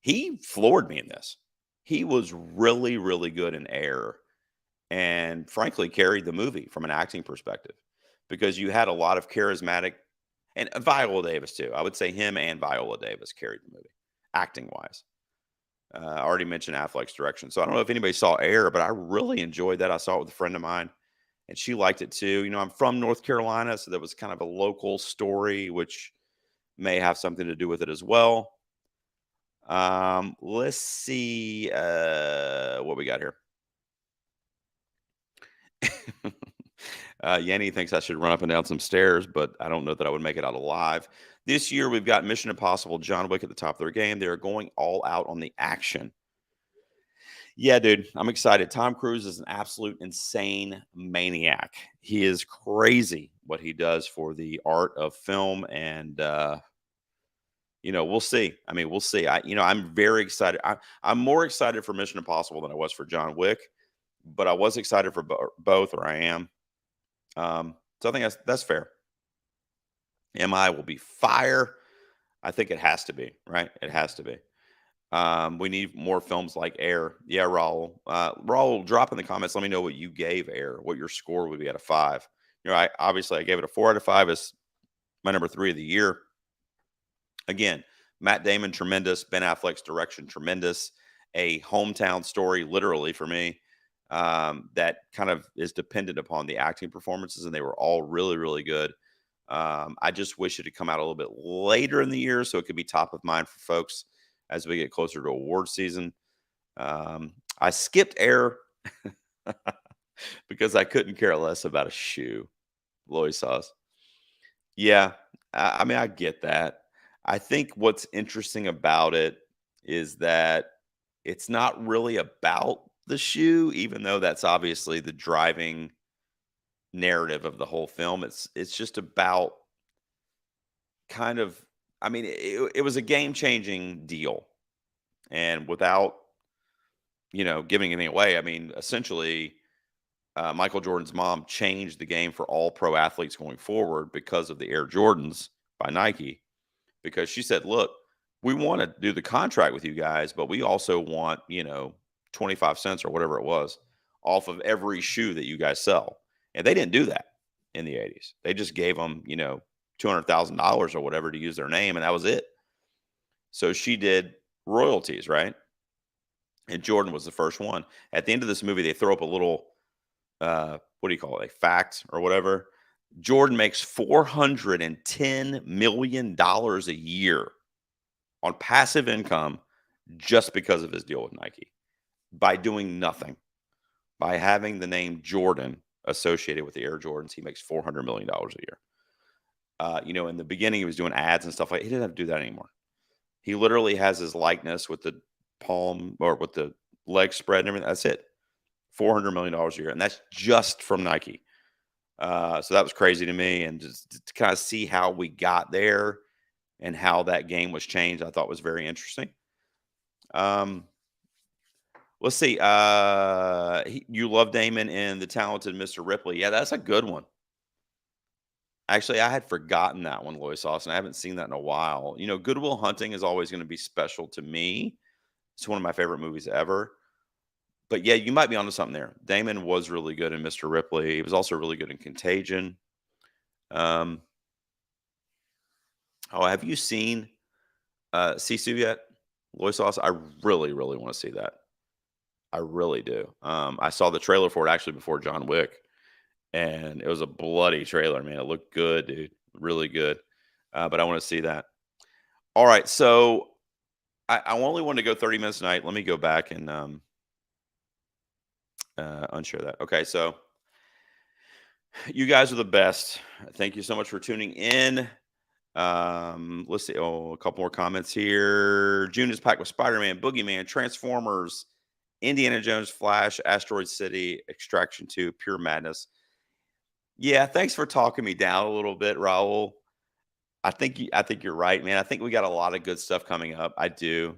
He floored me in this. He was really, really good in Air and frankly carried the movie from an acting perspective because you had a lot of charismatic and Viola Davis too. I would say him and Viola Davis carried the movie acting wise. I already mentioned Affleck's direction. So I don't know if anybody saw Air, but I really enjoyed that. I saw it with a friend of mine and she liked it too. I'm from North Carolina, so that was kind of a local story, which may have something to do with it as well. Let's see what we got here. Yanni thinks I should run up and down some stairs, but I don't know that I would make it out alive. This year, we've got Mission Impossible, John Wick at the top of their game. They're going all out on the action. Yeah, dude, I'm excited. Tom Cruise is an absolute insane maniac. He is crazy what he does for the art of film, and we'll see. I mean, we'll see. I'm very excited. I'm more excited for Mission Impossible than I was for John Wick, but I was excited for both, or I am. So I think that's fair. MI will be fire. I think it has to be, right? It has to be. We need more films like Air. Yeah, Raul. Raul, drop in the comments. Let me know what you gave Air, what your score would be out of 5. I gave it a 4 out of 5 as my number 3 of the year. Again, Matt Damon, tremendous. Ben Affleck's direction, tremendous. A hometown story, literally for me, that kind of is dependent upon the acting performances, and they were all really, really good. I just wish it had come out a little bit later in the year so it could be top of mind for folks as we get closer to award season. I skipped Air because I couldn't care less about a shoe. Loy sauce. Yeah, I mean, I get that. I think what's interesting about it is that it's not really about the shoe, even though that's obviously the driving narrative of the whole film. It's just about kind of, I mean, it was a game changing deal, and without giving anything away, I mean, essentially, Michael Jordan's mom changed the game for all pro athletes going forward because of the Air Jordans by Nike. Because she said, "Look, we want to do the contract with you guys, but we also want 25 cents or whatever it was off of every shoe that you guys sell." And they didn't do that in the 80s. They just gave them $200,000 or whatever to use their name, and that was it. So she did royalties, right? And Jordan was the first one. At the end of this movie, they throw up a little what do you call it, a fact or whatever. Jordan makes $410 million a year on passive income just because of his deal with Nike by doing nothing. By having the name Jordan associated with the Air Jordans, he makes $400 million a year. In the beginning, he was doing ads and stuff like. He didn't have to do that anymore. He literally has his likeness with the palm or with the leg spread and everything. That's it. $400 million a year, and that's just from Nike. So that was crazy to me, and just to kind of see how we got there and how that game was changed, I thought was very interesting. Let's see. You love Damon in The Talented Mr. Ripley. Yeah, that's a good one. Actually, I had forgotten that one, Lois Austin. I haven't seen that in a while. Good Will Hunting is always going to be special to me. It's one of my favorite movies ever. But yeah, you might be onto something there. Damon was really good in Mr. Ripley. He was also really good in Contagion. Um, have you seen Sisu yet? Loy sauce? I really, really want to see that. I really do. I saw the trailer for it actually before John Wick, and it was a bloody trailer, man. It looked good, dude. Really good. But I want to see that. All right. So I only wanted to go 30 minutes tonight. Let me go back and unshare that. Okay. So you guys are the best. Thank you so much for tuning in. Let's see. Oh, a couple more comments here. June is packed with Spider-Man, Boogeyman, Transformers, Indiana Jones, Flash, Asteroid City, Extraction 2, Pure Madness. Yeah, thanks for talking me down a little bit, Raul. I think you're right, man. I think we got a lot of good stuff coming up. I do.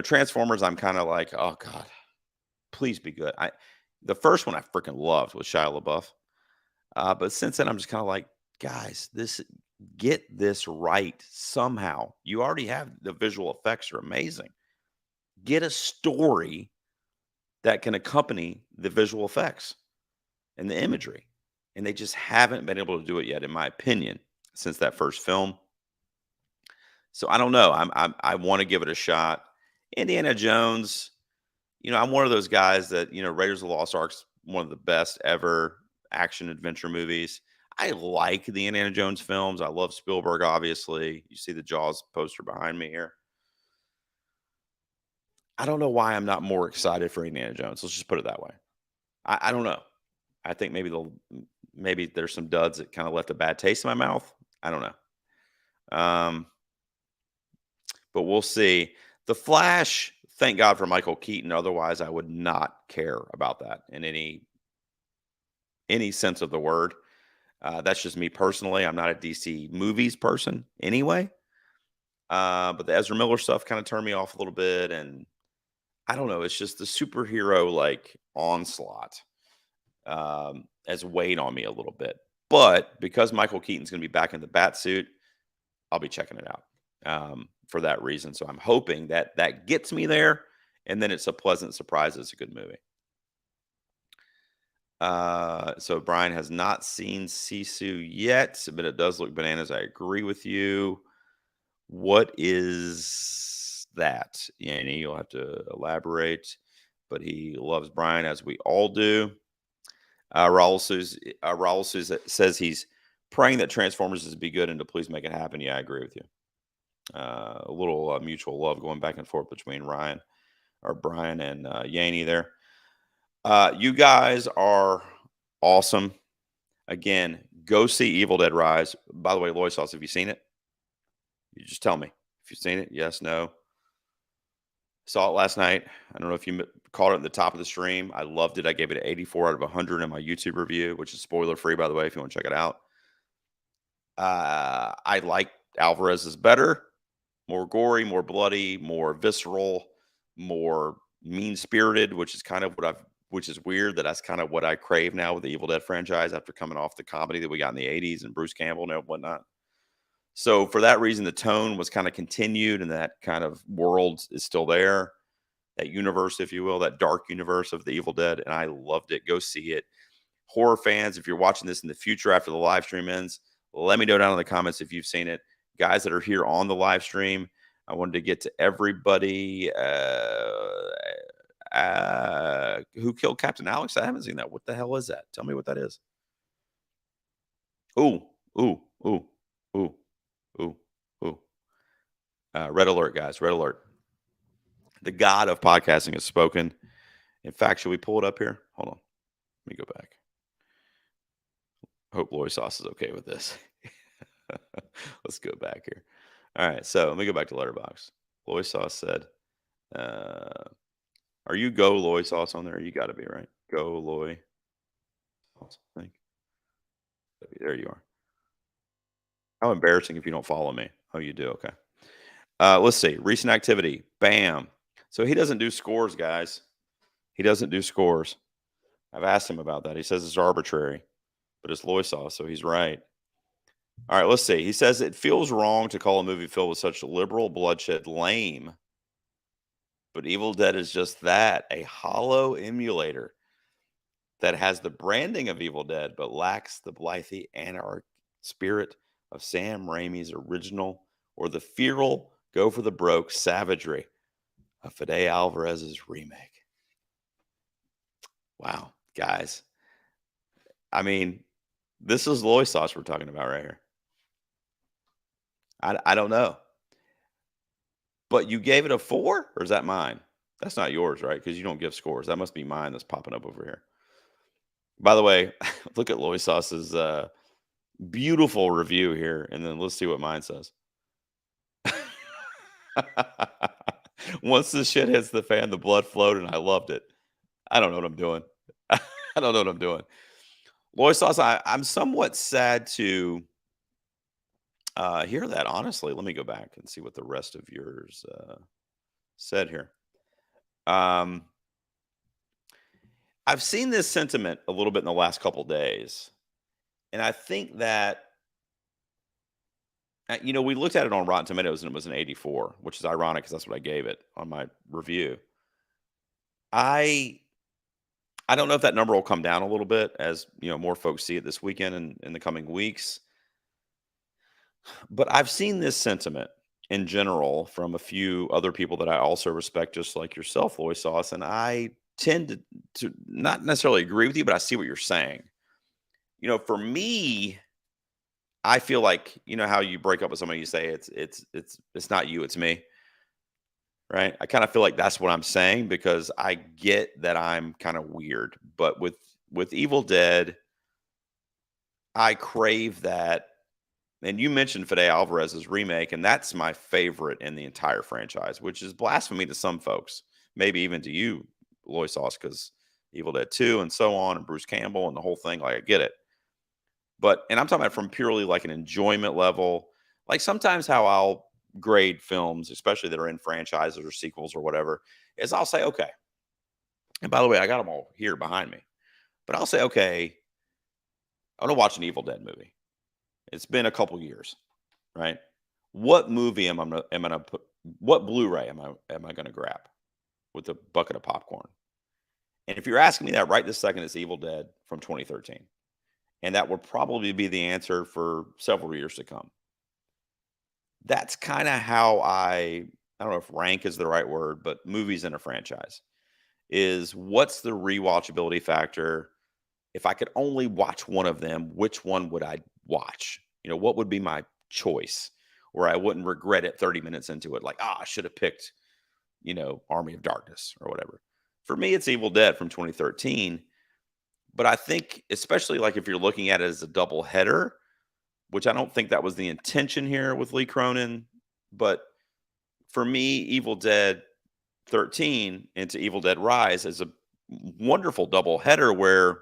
Transformers, I'm kind of like, oh God, please be good. The first one I freaking loved was Shia LaBeouf. But since then, I'm just kind of like, guys, get this right somehow. You already have the visual effects are amazing. Get a story that can accompany the visual effects and the imagery. And they just haven't been able to do it yet, in my opinion, since that first film. So I don't know. I want to give it a shot. Indiana Jones, I'm one of those guys that, Raiders of the Lost Ark's one of the best ever action adventure movies. I like the Indiana Jones films. I love Spielberg, obviously. You see the Jaws poster behind me here. I don't know why I'm not more excited for Indiana Jones. Let's just put it that way. I don't know. I think maybe there's some duds that kind of left a bad taste in my mouth. I don't know. But we'll see. The Flash, thank God for Michael Keaton. Otherwise, I would not care about that in any sense of the word. That's just me personally. I'm not a DC movies person anyway. But the Ezra Miller stuff kind of turned me off a little bit, and I don't know. It's just the superhero like onslaught has weighed on me a little bit. But because Michael Keaton's going to be back in the bat suit, I'll be checking it out for that reason. So I'm hoping that gets me there, and then it's a pleasant surprise. It's a good movie. So Brian has not seen Sisu yet, but it does look bananas. I agree with you. What is that? Yanni, you'll have to elaborate, but he loves Brian as we all do. Raul says he's Praying that Transformers is be good and to please make it happen. Yeah, I agree with you. A little mutual love going back and forth between Ryan or Brian and Yaney there. You guys are awesome. Again, go see Evil Dead Rise. By the way, Loy Sauce, have you seen it? You just tell me if you've seen it. Yes, no. Saw it last night. I don't know if you caught it at the top of the stream. I loved it. I gave it an 84 out of 100 in my YouTube review, which is spoiler free, by the way, if you want to check it out. I like Alvarez's better, more gory, more bloody, more visceral, more mean spirited, which is kind of which is weird that that's kind of what I crave now with the Evil Dead franchise after coming off the comedy that we got in the 80s and Bruce Campbell and whatnot. So for that reason, the tone was kind of continued and that kind of world is still there. That universe, if you will, that dark universe of the Evil Dead. And I loved it. Go see it. Horror fans, if you're watching this in the future after the live stream ends, let me know down in the comments if you've seen it. Guys that are here on the live stream, I wanted to get to everybody. Who killed Captain Alex? I haven't seen that. What the hell is that? Tell me what that is. Ooh. Red alert, guys. Red alert. The God of podcasting has spoken. In fact, should we pull it up here? Hold on. Let me go back. Hope Loy Sauce is okay with this. Let's go back here. All right. So let me go back to Letterboxd. Loy Sauce said, are you Go Loy Sauce on there? You got to be, right? Go Loy Sauce, I think. There you are. How embarrassing if you don't follow me. Oh, you do? Okay. Let's see. Recent activity. Bam. So he doesn't do scores, guys. He doesn't do scores. I've asked him about that. He says it's arbitrary, but it's Loy Sauce, so he's right. All right, let's see. He says it feels wrong to call a movie filled with such liberal bloodshed lame, but Evil Dead is just that, a hollow emulator that has the branding of Evil Dead, but lacks the blithe anarch spirit of Sam Raimi's original or the feral go for the broke savagery of Fede Alvarez's remake. Wow, guys. I mean, this is Loy Sauce we're talking about right here. I don't know. But you gave it a 4? Or is that mine? That's not yours, right? Because you don't give scores. That must be mine that's popping up over here. By the way, look at Loy Sauce's beautiful review here. And then let's see what mine says. Once the shit hits the fan, the blood flowed, and I loved it. I don't know what I'm doing. I don't know what I'm doing. Loy Sauce, I'm somewhat sad to hear that, honestly. Let me go back and see what the rest of yours said here. I've seen this sentiment a little bit in the last couple days. And I think that, we looked at it on Rotten Tomatoes and it was an 84, which is ironic because that's what I gave it on my review. I don't know if that number will come down a little bit as, more folks see it this weekend and in the coming weeks. But I've seen this sentiment in general from a few other people that I also respect, just like yourself, Loy Sauce. And I tend to not necessarily agree with you, but I see what you're saying. For me, I feel like, how you break up with somebody, you say it's not you, it's me. Right. I kind of feel like that's what I'm saying because I get that I'm kind of weird, but with Evil Dead, I crave that. And you mentioned Fede Alvarez's remake, and that's my favorite in the entire franchise, which is blasphemy to some folks, maybe even to you, Loy Sauce, because Evil Dead 2 and so on, and Bruce Campbell and the whole thing. Like, I get it. And I'm talking about from purely like an enjoyment level. Like sometimes how I'll grade films, especially that are in franchises or sequels or whatever, is I'll say, okay. And by the way, I got them all here behind me. But I'll say, okay, I'm going to watch an Evil Dead movie. It's been a couple years, right? What movie am I going to put? What Blu-ray am I going to grab with a bucket of popcorn? And if you're asking me that right this second, it's Evil Dead from 2013, and that will probably be the answer for several years to come. That's kind of how I don't know if rank is the right word, but movies in a franchise is what's the rewatchability factor? If I could only watch one of them, which one would I watch? What would be my choice where I wouldn't regret it 30 minutes into it? Like, I should have picked, Army of Darkness or whatever. For me, it's Evil Dead from 2013. But I think, especially like if you're looking at it as a double header, which I don't think that was the intention here with Lee Cronin, but for me, Evil Dead 13 into Evil Dead Rise is a wonderful double header where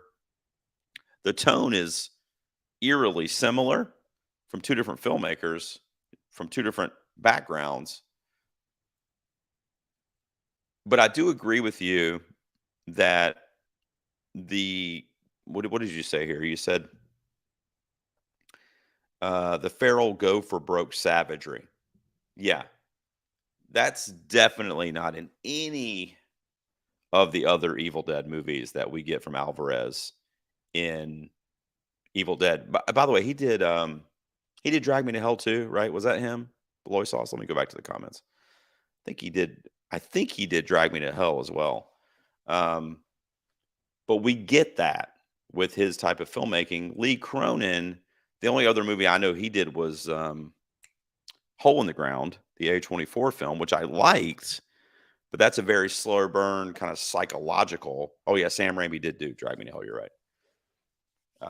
the tone is eerily similar from two different filmmakers, from two different backgrounds. But I do agree with you that the what did you say here? You said the feral go for broke savagery. Yeah, that's definitely not in any of the other Evil Dead movies that we get from Alvarez in Evil Dead. By the way, he did Drag Me to Hell too, right? Was that him? Beloy Sauce. Let me go back to the comments. I think he did Drag Me to Hell as well. Um, but we get that with his type of filmmaking. Lee Cronin, the only other movie I know he did was Hole in the Ground, the A24 film, which I liked, but that's a very slow burn, kind of psychological. Oh yeah, Sam Raimi did do Drag Me to Hell. You're right.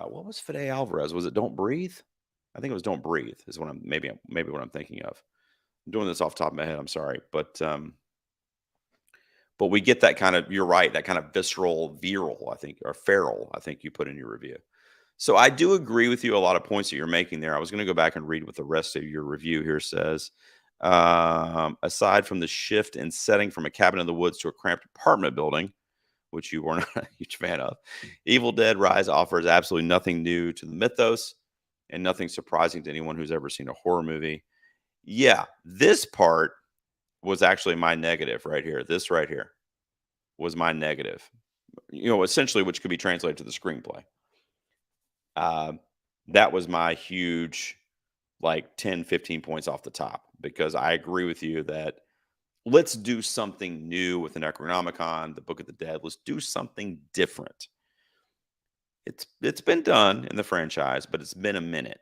What was Fede Alvarez? Was it Don't Breathe? I think it was Don't Breathe. Is what I'm maybe what I'm thinking of. I'm doing this off the top of my head. I'm sorry, but we get that kind of. You're right. That kind of visceral, virile. I think, or feral. I think you put in your review. So I do agree with you a lot of points that you're making there. I was going to go back and read what the rest of your review here says. Aside from the shift in setting from a cabin in the woods to a cramped apartment building, which you were not a huge fan of, Evil Dead Rise offers absolutely nothing new to the mythos and nothing surprising to anyone who's ever seen a horror movie. Yeah, this part was actually my negative right here. This right here was my negative, essentially, which could be translated to the screenplay. Um, that was my huge, like 10, 15 points off the top, because I agree with you that let's do something new with the Necronomicon, the Book of the Dead. Let's do something different. It's been done in the franchise, but it's been a minute.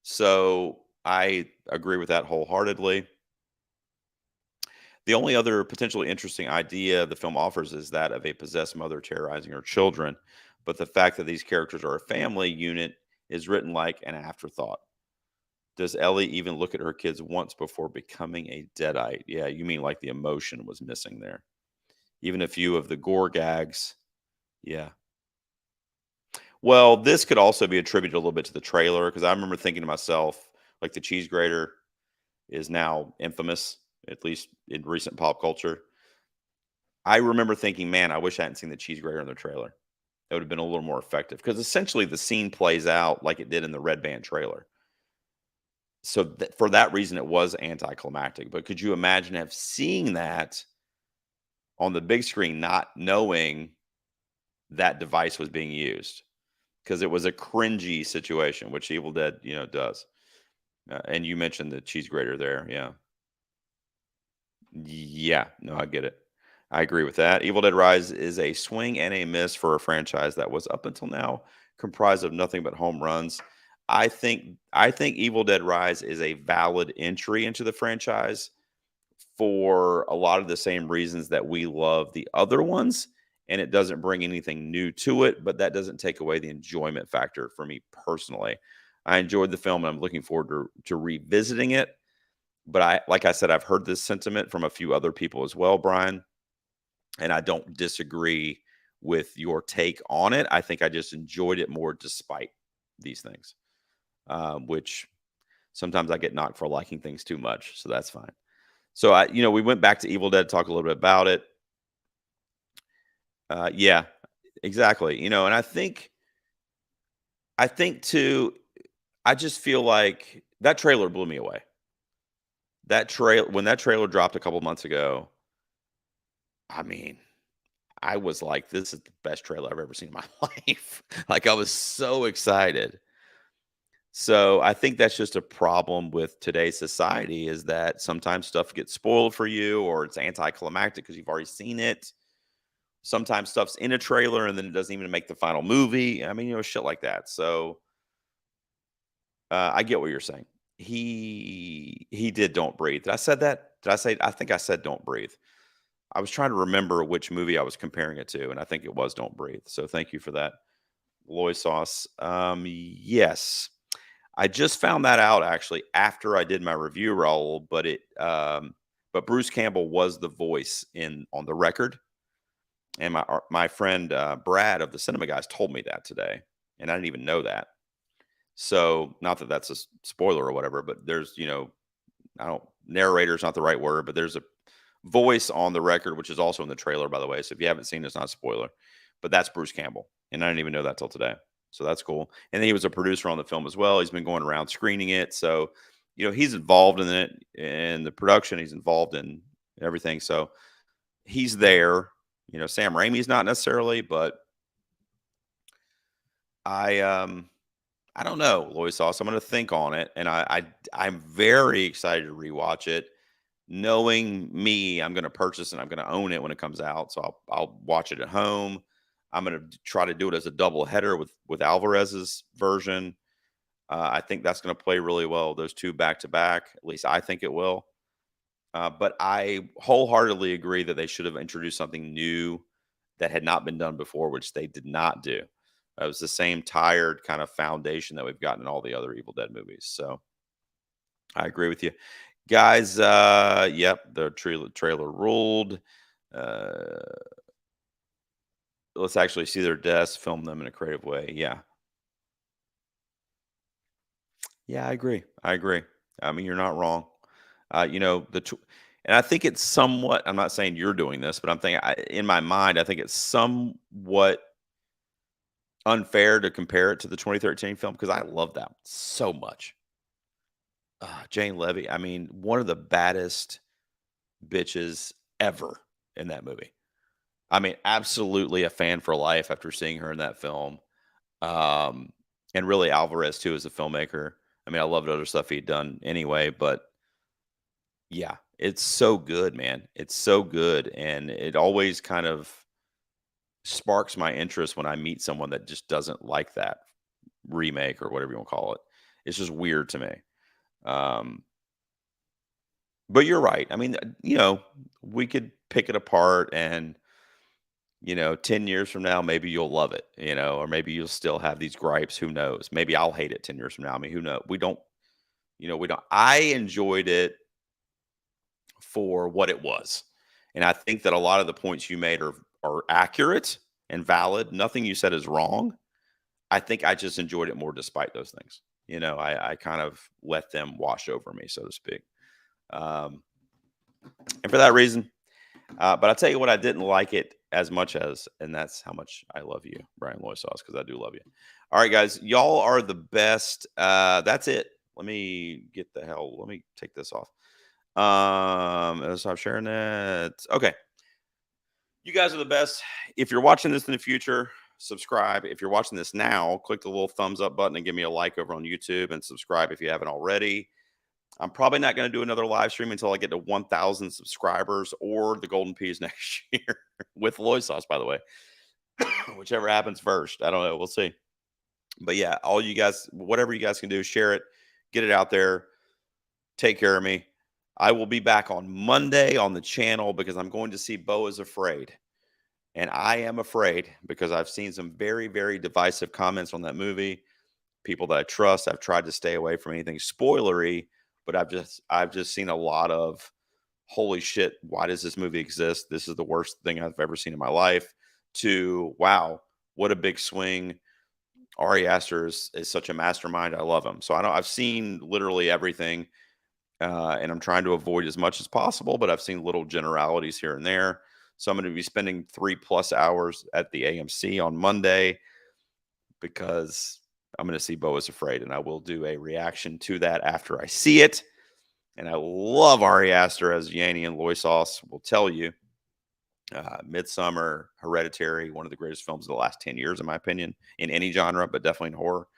So I agree with that wholeheartedly. The only other potentially interesting idea the film offers is that of a possessed mother terrorizing her children. But the fact that these characters are a family unit is written like an afterthought. Does Ellie even look at her kids once before becoming a deadite? Yeah, you mean like the emotion was missing there. Even a few of the gore gags. Yeah. Well, this could also be attributed a little bit to the trailer, because I remember thinking to myself, like, the cheese grater is now infamous, at least in recent pop culture. I remember thinking, man, I wish I hadn't seen the cheese grater in the trailer. It would have been a little more effective, because essentially the scene plays out like it did in the Red Band trailer. So for that reason, it was anticlimactic. But could you imagine seeing that on the big screen, not knowing that device was being used? Because it was a cringy situation, which Evil Dead, does. And you mentioned the cheese grater there. Yeah. Yeah. No, I get it. I agree with that. Evil Dead Rise is a swing and a miss for a franchise that was up until now comprised of nothing but home runs. I think Evil Dead Rise is a valid entry into the franchise for a lot of the same reasons that we love the other ones, and it doesn't bring anything new to it, but that doesn't take away the enjoyment factor for me personally. I enjoyed the film and I'm looking forward to revisiting it. But like I said, I've heard this sentiment from a few other people as well, Brian, and I don't disagree with your take on it. I think I just enjoyed it more despite these things, which sometimes I get knocked for liking things too much, so that's fine. So we went back to Evil Dead, talk a little bit about it. Yeah, exactly. And I think too. I just feel like that trailer blew me away. When that trailer dropped a couple months ago, I mean, I was like, "This is the best trailer I've ever seen in my life." Like, I was so excited. So I think that's just a problem with today's society, is that sometimes stuff gets spoiled for you, or it's anticlimactic because you've already seen it. Sometimes stuff's in a trailer and then it doesn't even make the final movie. I mean, shit like that. So I get what you're saying. He did Don't Breathe. Did I said that? Did I say? I think I said Don't Breathe. I was trying to remember which movie I was comparing it to, and I think it was Don't Breathe. So thank you for that, Loy sauce. Yes, I just found that out actually after I did my review roll, but Bruce Campbell was the voice in on the record, and my friend Brad of the Cinema Guys told me that today, and I didn't even know that. So not that that's a spoiler or whatever, but there's I don't narrator's not the right word, but there's a voice on the record, which is also in the trailer, by the way. So if you haven't seen it, it's not a spoiler, but that's Bruce Campbell, and I didn't even know that till today. So that's cool. And then he was a producer on the film as well. He's been going around screening it, so he's involved in it in the production. He's involved in everything, so he's there. Sam Raimi's not necessarily, but I don't know, Loy sauce. I'm going to think on it, and I'm very excited to rewatch it. Knowing me, I'm going to purchase and I'm going to own it when it comes out. So I'll watch it at home. I'm going to try to do it as a double header with Alvarez's version. I think that's going to play really well. Those two back to back. At least I think it will. But I wholeheartedly agree that they should have introduced something new that had not been done before, which they did not do. It was the same tired kind of foundation that we've gotten in all the other Evil Dead movies. So I agree with you. Guys, yep, the trailer ruled. Uh, let's actually see their deaths, film them in a creative way. Yeah. Yeah, I agree. I agree. I mean, you're not wrong. And I think it's somewhat, I'm not saying you're doing this, but I'm thinking in my mind, I think it's somewhat unfair to compare it to the 2013 film because I love that so much. Jane Levy, I mean, one of the baddest bitches ever in that movie. I mean, absolutely a fan for life after seeing her in that film. Um, and really Alvarez too as a filmmaker. I mean, I loved other stuff he'd done anyway, but yeah, it's so good, man. It's so good. And it always kind of sparks my interest when I meet someone that just doesn't like that remake or whatever you want to call it. It's just weird to me. Um, but you're right. I mean, we could pick it apart and 10 years from now, maybe you'll love it, or maybe you'll still have these gripes. Who knows? Maybe I'll hate it 10 years from now. I mean, who knows? We don't. I enjoyed it for what it was. And I think that a lot of the points you made are accurate and valid. Nothing you said is wrong. I think I just enjoyed it more despite those things. I kind of let them wash over me, so to speak. Um, and for that reason, but I'll tell you what, I didn't like it as much as, and that's how much I love you, Brian Loy Sauce, because I do love you. All right, guys, y'all are the best. That's it. Let me take this off. Stop sharing that. Okay. You guys are the best. If you're watching this in the future, subscribe. If you're watching this now, click the little thumbs up button and give me a like over on YouTube and subscribe if you haven't already. I'm probably not going to do another live stream until I get to 1,000 subscribers or the Golden Peas next year with Loy sauce, by the way. Whichever happens first. I don't know. We'll see. But yeah, all you guys, whatever you guys can do, share it, get it out there. Take care of me. I will be back on Monday on the channel because I'm going to see Beau is Afraid. And I am afraid because I've seen some very, very divisive comments on that movie. People that I trust. I've tried to stay away from anything spoilery, but I've just seen a lot of holy shit, why does this movie exist? This is the worst thing I've ever seen in my life. To wow, what a big swing. Ari Aster is such a mastermind. I love him. So I've seen literally everything. And I'm trying to avoid as much as possible, but I've seen little generalities here and there. So I'm going to be spending 3+ hours at the AMC on Monday because I'm going to see Beau is Afraid, and I will do a reaction to that after I see it. And I love Ari Aster as Yanni, and Loy Sauce will tell you. Midsummer, Hereditary, one of the greatest films of the last 10 years, in my opinion, in any genre, but definitely in horror.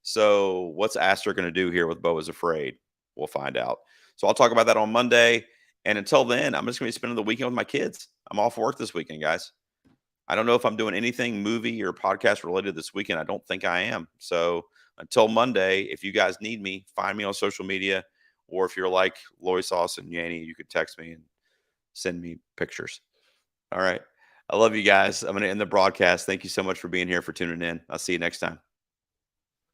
So what's Aster going to do here with Beau is Afraid? We'll find out. So I'll talk about that on Monday. And until then, I'm just going to be spending the weekend with my kids. I'm off work this weekend, guys. I don't know if I'm doing anything movie or podcast related this weekend. I don't think I am. So until Monday, if you guys need me, find me on social media. Or if you're like Loy Sauce and Yanny, you could text me and send me pictures. All right. I love you guys. I'm going to end the broadcast. Thank you so much for being here, for tuning in. I'll see you next time.